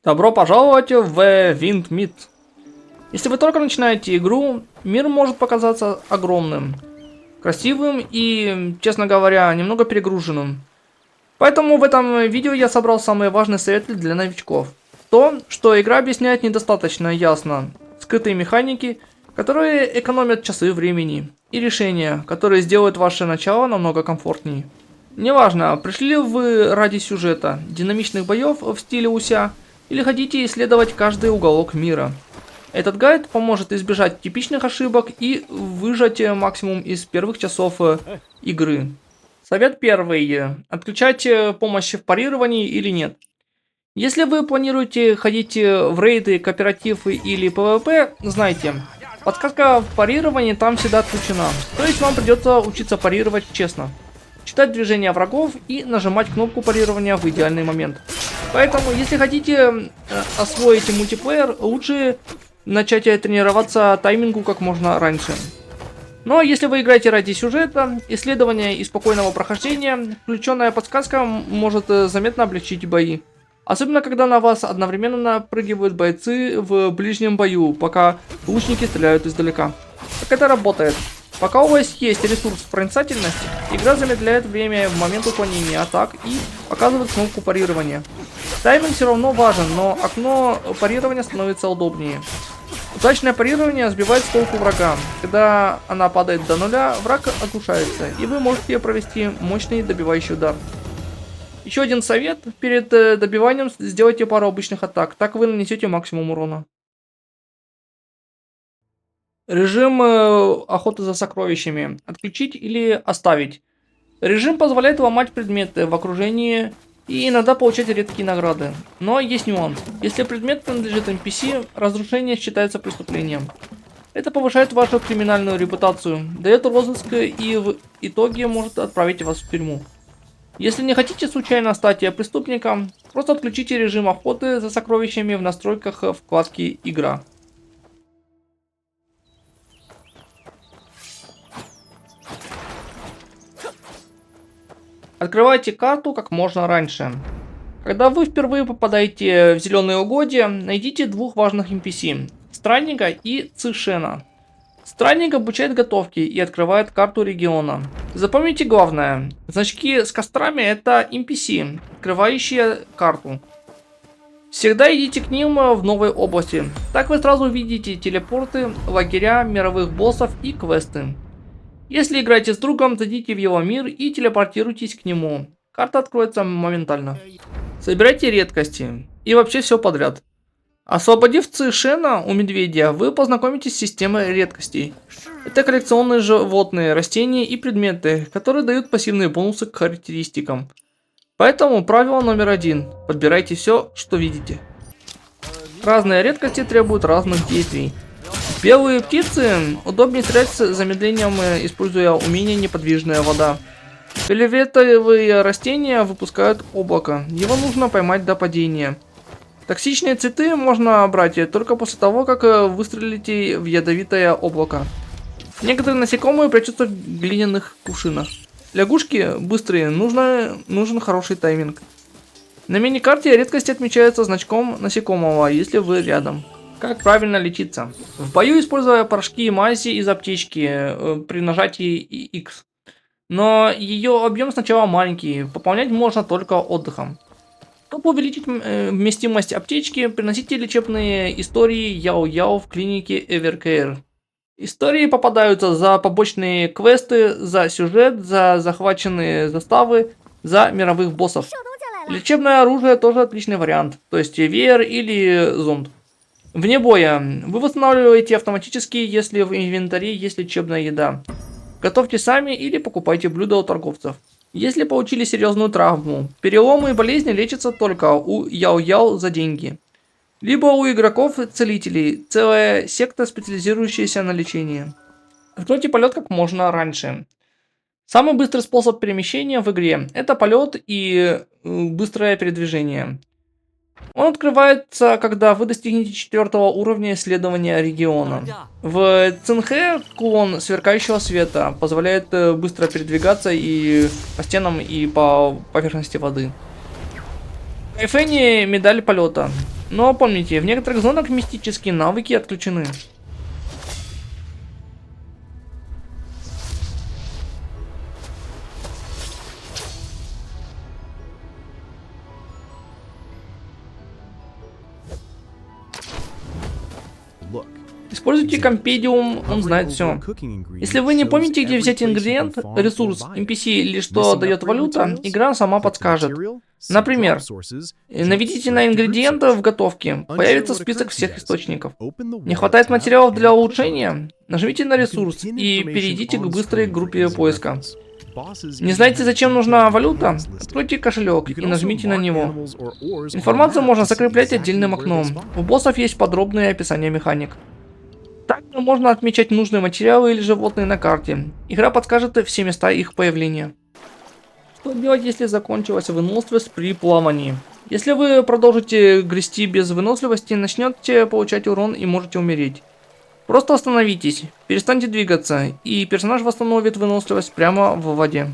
Добро пожаловать в Windmeet. Если вы только начинаете игру, мир может показаться огромным, красивым и, честно говоря, немного перегруженным. Поэтому в этом видео я собрал самые важные советы для новичков. То, что игра объясняет недостаточно ясно, скрытые механики, которые экономят часы времени, и решения, которые сделают ваше начало намного комфортнее. Неважно, пришли ли вы ради сюжета, динамичных боев в стиле уся, или хотите исследовать каждый уголок мира. Этот гайд поможет избежать типичных ошибок и выжать максимум из первых часов игры. Совет первый. Отключать помощь в парировании или нет. Если вы планируете ходить в рейды, кооперативы или PvP, знайте, подсказка в парировании там всегда отключена. То есть вам придется учиться парировать честно. Читать движения врагов и нажимать кнопку парирования в идеальный момент. Поэтому, если хотите освоить мультиплеер, лучше начать тренироваться таймингу как можно раньше. Но если вы играете ради сюжета, исследования и спокойного прохождения, включенная подсказка может заметно облегчить бои. Особенно, когда на вас одновременно напрыгивают бойцы в ближнем бою, пока лучники стреляют издалека. Как это работает? Пока у вас есть ресурс проницательности, игра замедляет время в момент уклонения атак и показывает кнопку парирования. Тайминг все равно важен, но окно парирования становится удобнее. Удачное парирование сбивает с толку врага. Когда она падает до нуля, враг оглушается, и вы можете провести мощный добивающий удар. Еще один совет. Перед добиванием сделайте пару обычных атак, так вы нанесете максимум урона. Режим охоты за сокровищами. Отключить или оставить. Режим позволяет ломать предметы в окружении и иногда получать редкие награды. Но есть нюанс. Если предмет принадлежит NPC, разрушение считается преступлением. Это повышает вашу криминальную репутацию, дает розыск и в итоге может отправить вас в тюрьму. Если не хотите случайно стать преступником, просто отключите режим охоты за сокровищами в настройках вкладки «Игра». Открывайте карту как можно раньше. Когда вы впервые попадаете в зеленые угодья, найдите двух важных NPC – Странника и Цишена. Странник обучает готовке и открывает карту региона. Запомните главное. Значки с кострами – это NPC, открывающие карту. Всегда идите к ним в новой области. Так вы сразу увидите телепорты, лагеря, мировых боссов и квесты. Если играете с другом, зайдите в его мир и телепортируйтесь к нему. Карта откроется моментально. Собирайте редкости и вообще все подряд. Освободив Цишена у медведя, вы познакомитесь с системой редкостей. Это коллекционные животные, растения и предметы, которые дают пассивные бонусы к характеристикам. Поэтому правило номер 1. Подбирайте все, что видите. Разные редкости требуют разных действий. Белые птицы удобнее стрелять с замедлением, используя умение неподвижная вода. Фиолетовые растения выпускают облако. Его нужно поймать до падения. Токсичные цветы можно брать только после того, как выстрелите в ядовитое облако. Некоторые насекомые прячутся в глиняных кувшинах. Лягушки быстрые, нужен хороший тайминг. На мини-карте редкости отмечаются значком насекомого, если вы рядом. Как правильно лечиться? В бою используя порошки и мази из аптечки при нажатии X. Но ее объем сначала маленький, пополнять можно только отдыхом. Чтобы увеличить вместимость аптечки, приносите лечебные истории Яо-Яо в клинике Evercare. Истории попадаются за побочные квесты, за сюжет, за захваченные заставы, за мировых боссов. Лечебное оружие тоже отличный вариант, то есть веер или зонд. Вне боя. Вы восстанавливаете автоматически, если в инвентаре есть лечебная еда. Готовьте сами или покупайте блюда у торговцев. Если получили серьезную травму, переломы и болезни лечатся только у Яо-Яо за деньги. Либо у игроков-целителей, целая секта, специализирующаяся на лечении. Откройте полет как можно раньше. Самый быстрый способ перемещения в игре – это полет и быстрое передвижение. Он открывается, когда вы достигнете 4 уровня исследования региона. В Цинхэ кулон сверкающего света позволяет быстро передвигаться и по стенам, и по поверхности воды. В Кайфене медаль полета. Но помните, в некоторых зонах мистические навыки отключены. Используйте компедиум, он знает все. Если вы не помните, где взять ингредиент, ресурс, NPC или что дает валюта, игра сама подскажет. Например, наведите на ингредиент в готовке, появится список всех источников. Не хватает материалов для улучшения? Нажмите на ресурс и перейдите к быстрой группе поиска. Не знаете, зачем нужна валюта? Откройте кошелек и нажмите на него. Информацию можно закреплять отдельным окном. У боссов есть подробное описание механик. Также можно отмечать нужные материалы или животные на карте. Игра подскажет все места их появления. Что делать, если закончилась выносливость при плавании? Если вы продолжите грести без выносливости, начнете получать урон и можете умереть. Просто остановитесь, перестаньте двигаться, и персонаж восстановит выносливость прямо в воде.